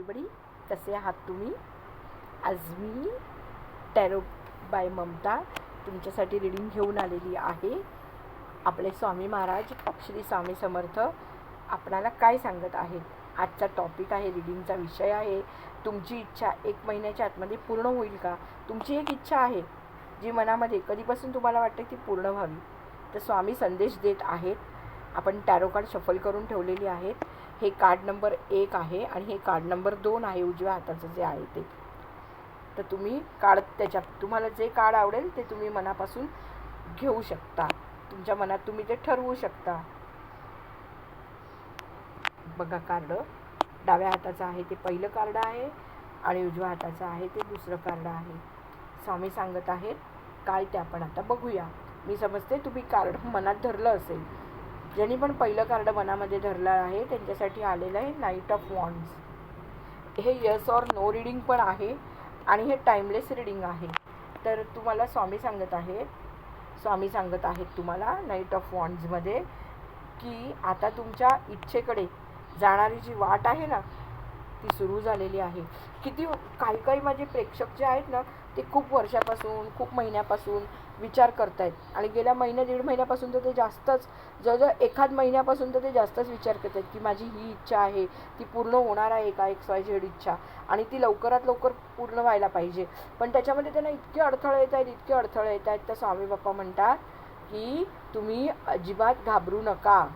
Everybody, कसे आहात तुम्ही? आज मी टॅरो बाय ममता तुमच्यासाठी रीडिंग घेऊन आलेली आहे. आपले स्वामी महाराज श्री स्वामी समर्थ आपणाला काय सांगत आहेत. आजचा टॉपिक आहे, रीडिंगचा विषय आहे, तुमची इच्छा 1 महिन्याच्या आतमध्ये पूर्ण होईल का? तुमची एक इच्छा आहे जी मनामध्ये कधीपासून तुम्हाला वाटते ती पूर्ण व्हावी, तर स्वामी संदेश देत आहेत. आपण टॅरो कार्ड शफल करून ठेवलेली आहेत. हे कार्ड नंबर 1 आहे आणि हे कार्ड नंबर 2 आहे, उजव्या हाताचं जे आहे ते. तर तुम्ही कार्ड त्याच्यात तुम्हाला जे कार्ड आवडेल ते तुम्ही मनापासून घेऊ शकता. तुमच्या मनात तुम्ही ते ठरवू शकता. बघा, कार्ड डाव्या हाताचं आहे ते पहिलं कार्ड आहे आणि उजव्या हाताचं आहे ते दुसरं कार्ड आहे. स्वामी सांगत आहेत काय ते आपण आता बघूया. मी समजते तुम्ही कार्ड मनात धरलं असेल. ज्यांनी पण पहिलं कार्ड मनामध्ये धरलं आहे त्यांच्यासाठी आलेलं आहे नाईट ऑफ वॉन्ड्स. हे यस और नो रीडिंग पण आहे आणि हे टाईमलेस रीडिंग आहे. तर तुम्हाला स्वामी सांगत आहेत तुम्हाला नाईट ऑफ वॉन्ड्समध्ये की आता तुमच्या इच्छेकडे जाणारी जी वाट आहे ना ती सुरू झालेली आहे. काही माझे प्रेक्षक जे आहेत ना ते खूप वर्षापासून, खूप महिन्यापासून विचार करत आहेत आणि गेल्या दीड महिन्यापासून तर ते जास्तच, जवळजवळ 1 महिन्यापासून तर ते जास्तच विचार करत आहेत की माझी ही इच्छा आहे ती पूर्ण होणार आहे का, XYZ इच्छा, आणि ती लवकरात लवकर पूर्ण व्हायला पाहिजे. पण त्याच्यामध्ये त्यांना इतके अडथळे येत आहेत. तर स्वामी बाप्पा म्हणतात की तुम्ही अजिबात घाबरू नका.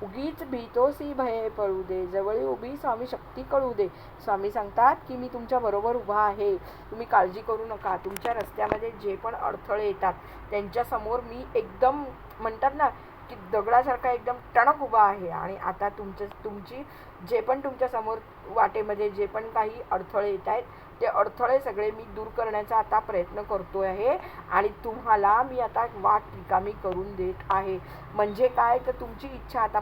उगीच भीतोसी भये पळू दे, जवळ उभी स्वामी शक्ती कळू दे. स्वामी सांगतात की मी तुमच्या बरोबर उभा आहे, तुम्ही काळजी करू नका. तुमच्या रस्त्यामध्ये जे पण अडथळे येतात त्यांच्यासमोर मी एकदम म्हणतात ना की दगडासारखा एकदम टणक उभा आहे. आणि आता तुमची जे पण तुमच्यासमोर वाटेमध्ये जे पण काही अडथळे येत आहेत ते अडथळे सगळे मी दूर करण्याचा आता प्रयत्न करतोय आहे आणि तुम्हाला मी आता वाट रिकामी करून देत आहे. म्हणजे काय, तर तुमची इच्छा आता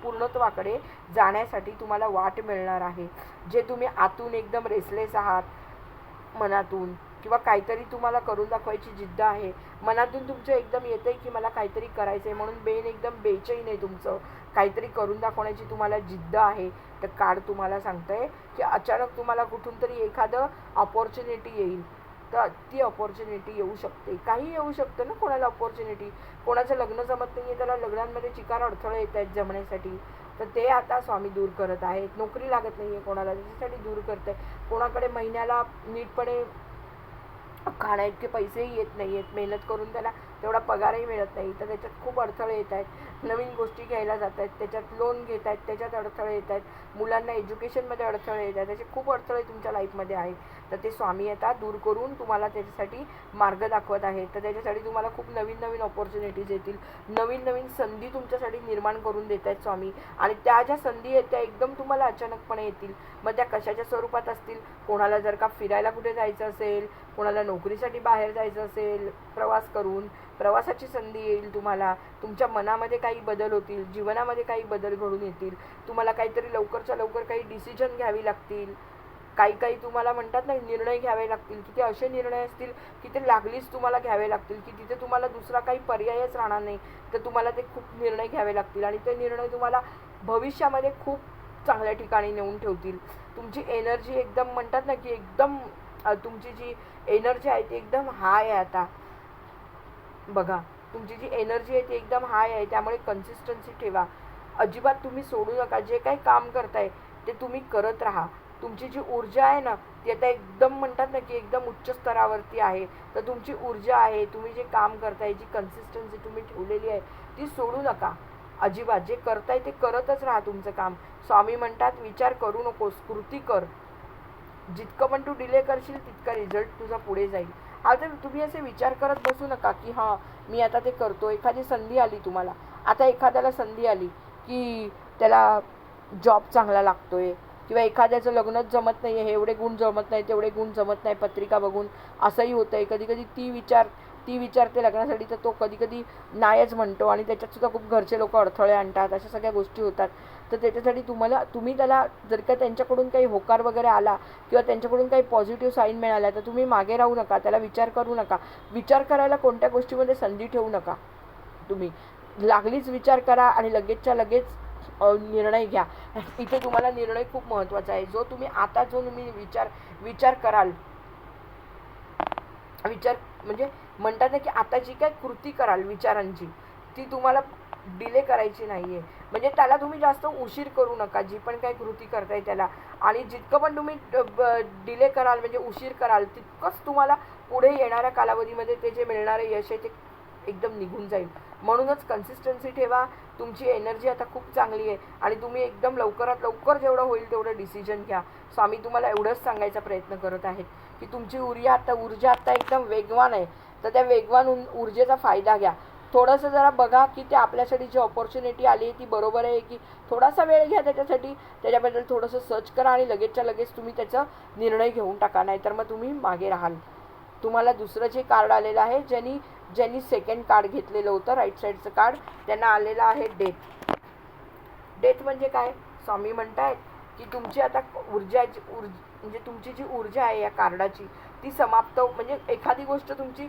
पूर्णत्वाकडे जाण्यासाठी तुम्हाला वाट मिळणार आहे. जे तुम्ही आतून एकदम रेसलेस आहात मनातून, किंवा काहीतरी तुम्हाला करून दाखवायची जिद्द आहे मनातून, तुमचं एकदम येतंय की मला काहीतरी करायचं आहे म्हणून एकदम बेचैन आहे, तुमचं काहीतरी करून दाखवण्याची तुम्हाला जिद्द आहे. तर कार्ड तुम्हाला सांगतंय की अचानक तुम्हाला कुठून तरी एखादं अपॉर्च्युनिटी येईल. तर ती अपॉर्च्युनिटी येऊ शकते, काही येऊ शकतं ना. कोणाला अपॉर्च्युनिटी, कोणाचं लग्न जमत नाही आहे, त्याला लग्नांमध्ये चिकार अडथळे येत आहेत जमण्यासाठी, तर ते आता स्वामी दूर करत आहेत. नोकरी लागत नाही आहे कोणाला, त्याच्यासाठी दूर करत आहे. कोणाकडे महिन्याला नीटपणे खाण्या इतके पैसेही येत नाही आहेत, मेहनत करून त्याला तेवढा पगारही मिळत नाही, तर त्याच्यात खूप अडथळे येत आहेत. नवीन गोष्टी घ्यायला जात आहेत, त्याच्यात लोन घेत आहेत, त्याच्यात अडथळे येत आहेत. मुलांना एज्युकेशनमध्ये अडथळे येत आहेत, त्याचे खूप अडथळे तुमच्या लाईफमध्ये आहेत. तर ते स्वामी आता दूर करून तुम्हाला त्याच्यासाठी मार्ग दाखवत आहेत. तर त्याच्यासाठी तुम्हाला खूप नवीन अपॉर्च्युनिटीज येतील, नवीन संधी तुमच्यासाठी निर्माण करून देत आहेत स्वामी. आणि त्या ज्या संधी आहेत त्या एकदम तुम्हाला अचानकपणे येतील. मग त्या कशाच्या स्वरूपात असतील, कोणाला जर का फिरायला कुठे जायचं असेल, कोणाला नोकरीसाठी बाहेर जायचं असेल, प्रवासाची संधी येईल तुम्हाला. तुमच्या मनामध्ये काही बदल होतील, जीवनामध्ये काही बदल घडून येतील. तुम्हाला काहीतरी लवकरच्या लवकर काही डिसिजन घ्यावी लागतील. काही तुम्हाला म्हणतात ना निर्णय घ्यावे लागतील, की ते असे निर्णय असतील की ते लागलीच तुम्हाला घ्यावे लागतील, की तिथे तुम्हाला दुसरा काही पर्यायच राहणार नाही. तर तुम्हाला ते खूप निर्णय घ्यावे लागतील आणि ते निर्णय तुम्हाला भविष्यामध्ये खूप चांगल्या ठिकाणी नेऊन ठेवतील. तुमची एनर्जी एकदम म्हणतात ना की एकदम तुमची जी एनर्जी आहे ती एकदम हाय आहे. आता बघा, तुमची जी एनर्जी आहे ती एकदम हाय आहे, त्यामुळे कन्सिस्टन्सी ठेवा. अजिबात तुम्ही सोडू नका. जे काही काम करताय ते तुम्ही करत राहा. तुमची जी ऊर्जा आहे ना ती आता एकदम म्हणतात ना की एकदम उच्च स्तरावरती आहे. तर तुमची ऊर्जा आहे, तुम्ही जे काम करताय, जी कन्सिस्टन्सी तुम्ही ठेवलेली आहे ती सोडू नका अजिबात. जे करताय ते करतच राहा तुमचं काम. स्वामी म्हणतात विचार करू नकोस, कृती कर. जितकं पण तू डिले करशील तितका रिझल्ट तुझा पुढे जाईल. आता तुम्ही असे विचार करत बसू नका की हां मी आता ते करतो. एखादी संधी आली तुम्हाला, आता एखाद्याला संधी आली की त्याला जॉब चांगला लागतोय, किंवा एखाद्याचं लग्नच जमत नाही आहे, हे एवढे गुण जमत नाही, तेवढे गुण जमत नाही पत्रिका बघून, असंही होतं आहे. कधी ती विचारते लग्नासाठी, तर तो कधी नाहीच म्हणतो आणि त्याच्यातसुद्धा खूप घरचे लोक अडथळे आणतात. अशा सगळ्या गोष्टी होतात. तर त्याच्यासाठी तुम्ही त्याला जर का त्यांच्याकडून काही होकार वगैरे आला किंवा त्यांच्याकडून काही पॉझिटिव्ह साईन मिळाला तर तुम्ही मागे राहू नका, त्याला विचार करू नका. विचार करायला कोणत्या गोष्टीमध्ये संधी ठेवू नका. तुम्ही लागलीच विचार करा आणि लगेचच्या लगेच निर्णय घ्या. इथे तुम्हाला निर्णय खूप महत्त्वाचा आहे. जो तुम्ही विचार कराल, विचार म्हणजे म्हणतात ना की आता जी काय कृती कराल विचारांची, ती तुम्हाला डिले करायची नाही आहे. म्हणजे त्याला तुम्ही जास्त उशीर करू नका, जी पण काही कृती करताय त्याला. आणि जितकं पण तुम्ही डिले कराल म्हणजे उशीर कराल, तितकंच तुम्हाला पुढे येणाऱ्या कालावधीमध्ये ते जे मिळणारं यश आहे ते एकदम निघून जाईल. म्हणूनच कन्सिस्टन्सी ठेवा. तुमची एनर्जी आता खूप चांगली आहे आणि तुम्ही एकदम लवकरात लवकर जेवढं होईल तेवढं डिसिजन घ्या. स्वामी तुम्हाला एवढंच सांगायचा प्रयत्न करत आहेत की तुमची ऊर्जा आता एकदम वेगवान आहे. तर त्या वेगवान ऊर्जेचा फायदा घ्या. थोडंसं जरा बघा की ते आपल्यासाठी जी ऑपॉर्च्युनिटी आली आहे ती बरोबर आहे की, थोडासा वेळ घ्या त्याच्यासाठी. त्याच्याबद्दल थोडंसं सर्च करा आणि लगेचच्या लगेच तुम्ही त्याचा निर्णय घेऊन टाका, नाहीतर मग तुम्ही मागे राहाल. तुम्हाला दुसरं जे कार्ड आलेलं आहे, ज्यांनी सेकंड कार्ड घेतलेलं होतं राईट साईडचं कार्ड, त्यांना आलेलं आहे डेथ. डेथ म्हणजे काय? स्वामी म्हणतायत की तुमची आता म्हणजे तुमची जी ऊर्जा आहे या कार्डाची ती समाप्त, म्हणजे एखादी गोष्ट तुमची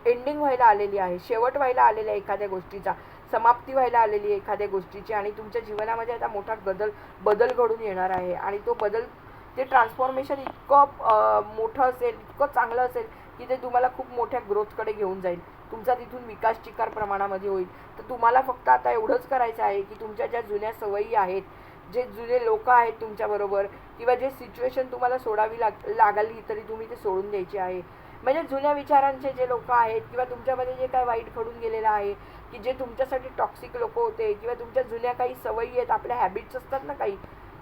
एंडिंग व्हायला आलेली आहे, शेवट व्हायला आलेला आहे, एखाद्या गोष्टीचा समाप्ती व्हायला आलेली आहे एखाद्या गोष्टीची. आणि तुमच्या जीवनामध्ये आता मोठा बदल घडून येणार आहे. आणि तो बदल, ते ट्रान्सफॉर्मेशन इतकं मोठं असेल, इतकं चांगलं असेल की ते तुम्हाला खूप मोठ्या ग्रोथकडे घेऊन जाईल. तुमचा तिथून विकास चिकार प्रमाणामध्ये होईल. तर तुम्हाला फक्त आता एवढंच करायचं आहे की तुमच्या ज्या जुन्या सवयी आहेत, जे जुने लोक आहेत तुमच्याबरोबर, किंवा जे सिच्युएशन तुम्हाला सोडावी लागली तरी तुम्ही ते सोडून द्यायचे आहे. म्हणजे जुन्या विचारांचे जे लोक आहेत, किंवा तुमच्यामध्ये जे काय वाईट घडून गेलेलं आहे, की जे तुमच्यासाठी टॉक्सिक लोक होते, किंवा तुमच्या जुन्या काही सवयी आहेत, आपल्या हॅबिट्स असतात ना काही,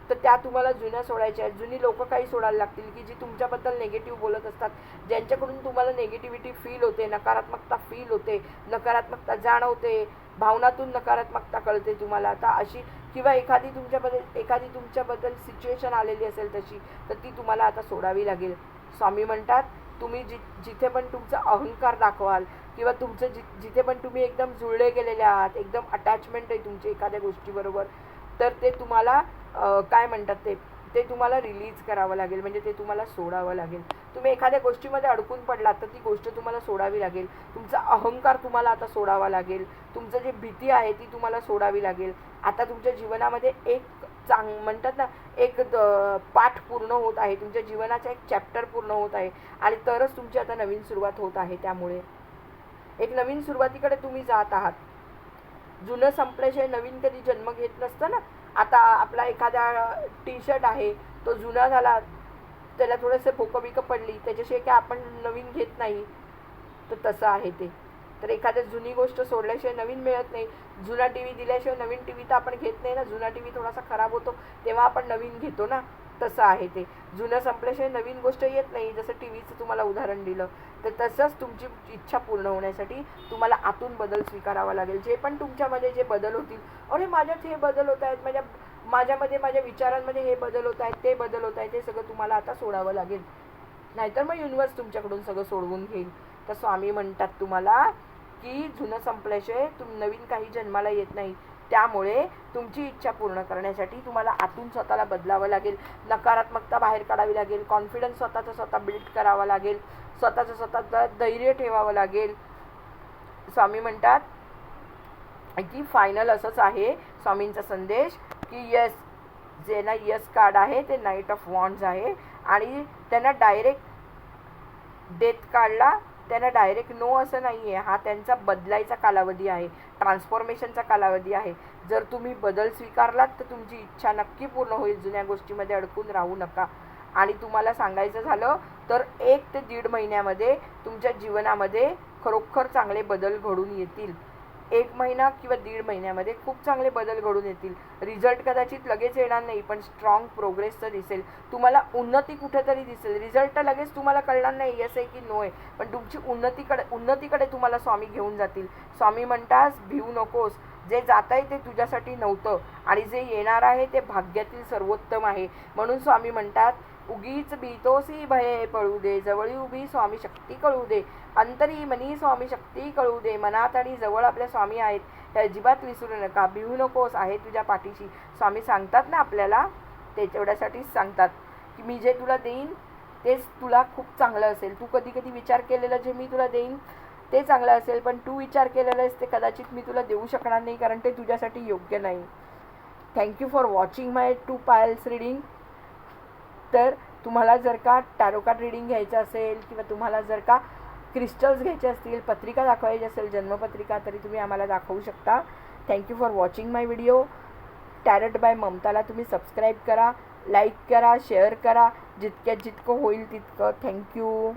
तर त्या तुम्हाला जुन्या सोडायच्या आहेत. जुनी लोक काही सोडायला लागतील की जी तुमच्याबद्दल निगेटिव्ह बोलत असतात, ज्यांच्याकडून तुम्हाला निगेटिव्हिटी फील होते, नकारात्मकता फील होते, नकारात्मकता जाणवते, भावनातून नकारात्मकता कळते तुम्हाला आता अशी, किंवा एखादी तुमच्याबद्दल सिच्युएशन आलेली असेल तशी, तर ती तुम्हाला आता सोडावी लागेल. स्वामी म्हणतात तुम्ही जिथे पण तुमचा अहंकार दाखवाल, किंवा तुमचं जिथे पण तुम्ही एकदम जुळले गेलेले आहात, एकदम अटॅचमेंट आहे तुमची एखाद्या गोष्टीबरोबर, तर ते तुम्हाला काय म्हणतात ते तुम्हाला रिलीज करावं लागेल. म्हणजे ते तुम्हाला सोडावं लागेल. तुम्ही एखाद्या गोष्टीमध्ये अडकून पडलात तर ती गोष्ट तुम्हाला सोडावी लागेल. तुमचा अहंकार तुम्हाला आता सोडावा लागेल. तुमचं जे भीती आहे ती तुम्हाला सोडावी लागेल. आता तुमच्या जीवनामध्ये म्हणतात ना, एक पाठ पूर्ण होत आहे, तुमच्या जीवनाचा एक चॅप्टर पूर्ण होत आहे, आणि तरच तुमची आता नवीन सुरुवात होत आहे. त्यामुळे एक नवीन सुरुवातीकडे तुम्ही जात आहात. जुनं संपल्याशिवाय नवीन कधी जन्म घेत नसतं ना. आता आपला एखादा टी शर्ट आहे, तो जुना झाला, त्याला थोडंसं भोकं बिकं पडली, त्याच्याशिवाय काय आपण नवीन घेत नाही. तर तसं आहे ते. तर एखाद्या जुनी गोष्ट सोडल्याशिवाय नवीन मिळत नाही. जुना टी व्ही दिल्याशिवाय नवीन टी व्ही तर आपण घेत नाही ना. जुना टी व्ही थोडासा खराब होतो तेव्हा आपण नवीन घेतो ना. तसं आहे ते. जुनं संपल्याशिवाय नवीन गोष्ट येत नाही. जसं टी व्हीचं तुम्हाला उदाहरण दिलं, तर तसंच तुमची इच्छा पूर्ण होण्यासाठी तुम्हाला आतून बदल स्वीकारावा लागेल. जे पण तुमच्यामध्ये जे बदल होतील, अरे माझ्यात हे बदल होत आहेत, माझ्यामध्ये माझ्या विचारांमध्ये हे बदल होत आहेत, ते बदल होत आहेत, ते सगळं तुम्हाला आता सोडावं लागेल. नाहीतर मग युनिवर्स तुमच्याकडून सगळं सोडवून घेईल. तर स्वामी म्हणतात तुम्हाला की जुनं संपल्याशिवाय नवीन काही जन्माला येत नाही. त्यामुळे तुमची इच्छा पूर्ण करण्यासाठी तुम्हाला आतून स्वतःला बदलावं लागेल. नकारात्मकता बाहेर काढावी लागेल. कॉन्फिडन्स स्वतः बिल्ड करावा लागेल. स्वतः धैर्य ठेवावं लागेल. स्वामी म्हणतात की फायनल असंच आहे स्वामींचा संदेश की यस, जे ना यस कार्ड आहे ते नाईट ऑफ वॉन्ड्स आहे, आणि त्यांना डायरेक्ट डेथ कार्डला त्यांना डायरेक्ट नो असं नाही आहे. हा त्यांचा बदलायचा कालावधी आहे, ट्रान्सफॉर्मेशनचा कालावधी आहे. जर तुम्ही बदल स्वीकारलात तर तुमची इच्छा नक्की पूर्ण होईल. जुन्या गोष्टीमध्ये अडकून राहू नका. आणि तुम्हाला सांगायचं झालं तर 1 ते 1.5 महिन्यामध्ये तुमच्या जीवनामध्ये खरोखर चांगले बदल घडून येतील. 1 महिना किंवा 1.5 महिन्यामध्ये खूप चांगले बदल घडून येतील. रिझल्ट कदाचित लगेच येणार नाही, पण स्ट्रॉंग प्रोग्रेस तर दिसेल तुम्हाला. उन्नती कुठेतरी दिसेल. रिझल्ट तर लगेच तुम्हाला कळणार नाही यस आहे की नो आहे, पण तुमची उन्नतीकडे तुम्हाला स्वामी घेऊन जातील. स्वामी म्हणतात भिवू नकोस. जे जात आहे ते तुझ्यासाठी नव्हतं, आणि जे येणार आहे ते भाग्यातील सर्वोत्तम आहे. म्हणून स्वामी म्हणतात उगीच भीतोसी भये पळू दे, जवळी उभी स्वामी शक्ती कळू दे, अंतरी मनी स्वामी शक्ती कळू दे. मनात आणि जवळ आपल्या स्वामी आहेत हे अजिबात विसरू नका. भिवू नकोस, आहे तुझ्या पाठीशी. स्वामी सांगतात ना आपल्याला, ते तेवढ्यासाठीच सांगतात की मी जे तुला देईन तेच तुला खूप चांगलं असेल. तू कधी कधी विचार केलेलं जे मी तुला देईन ते चांगलं असेल, पण तू विचार केलेलं आहेस ते कदाचित मी तुला देऊ शकणार नाही, कारण ते तुझ्यासाठी योग्य नाही. Thank you for watching my 2 piles reading. तर तुम्हाला जर का टॅरो कार्ड रीडिंग घ्यायचं असेल किंवा तुम्हाला जर का क्रिस्टल्स घ्यायचे असतील, पत्रिका दाखवायची असेल, जन्मपत्रिका, तरी तुम्ही आम्हाला दाखवू शकता. Thank you for watching my video. Tarot by ममताला तुम्ही सबस्क्राईब करा, लाईक करा, शेअर करा, जितक्यात जितकं होईल तितकं. थँक्यू.